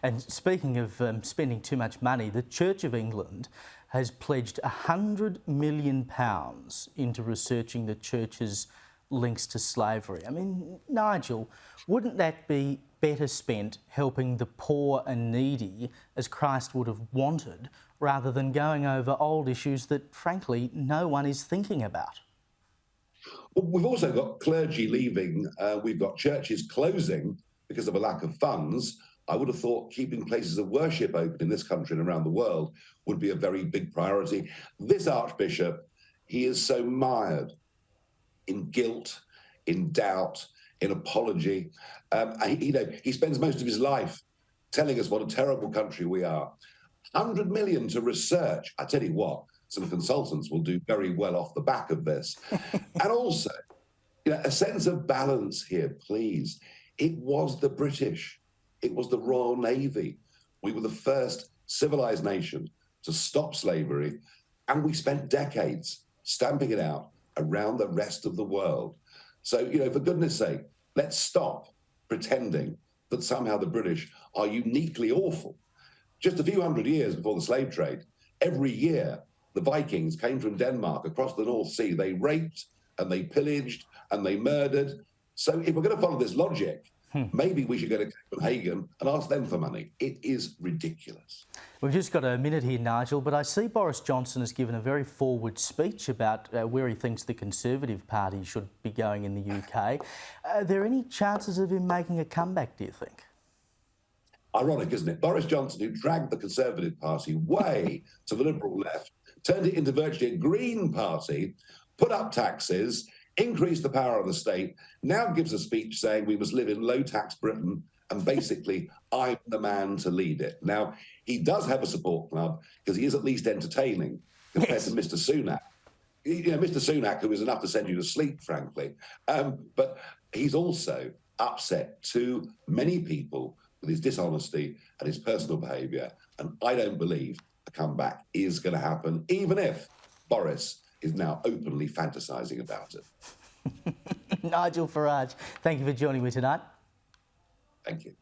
And speaking of spending too much money, the Church of England has pledged £100 million into researching the Church's links to slavery. I mean, Nigel, wouldn't that be better spent helping the poor and needy as Christ would have wanted, rather than going over old issues that, frankly, no one is thinking about? Well, we've also got clergy leaving. We've got churches closing because of a lack of funds. I would have thought keeping places of worship open in this country and around the world would be a very big priority. This Archbishop, he is so mired in guilt, in doubt, in apology. He spends most of his life telling us what a terrible country we are. 100 million to research. I tell you what, some consultants will do very well off the back of this. And also, a sense of balance here, please. It was the British. It was the Royal Navy. We were the first civilised nation to stop slavery, and we spent decades stamping it out around the rest of the world. So, for goodness sake, let's stop pretending that somehow the British are uniquely awful. Just a few hundred years before the slave trade, every year the Vikings came from Denmark across the North Sea. They raped and they pillaged and they murdered. So if we're going to follow this logic, maybe we should go to Copenhagen and ask them for money. It is ridiculous. We've just got a minute here, Nigel, but I see Boris Johnson has given a very forward speech about where he thinks the Conservative Party should be going in the UK. Are there any chances of him making a comeback, do you think? Ironic, isn't it? Boris Johnson, who dragged the Conservative Party way to the Liberal left, turned it into virtually a Green Party, put up taxes, increased the power of the state, now gives a speech saying we must live in low-tax Britain, and basically, I'm the man to lead it. Now, he does have a support club, because he is at least entertaining compared to Mr. Sunak. Mr. Sunak, who is enough to send you to sleep, frankly. But he's also upset too many people with his dishonesty and his personal behaviour. And I don't believe a comeback is going to happen, even if Boris is now openly fantasising about it. Nigel Farage, thank you for joining me tonight. Thank you.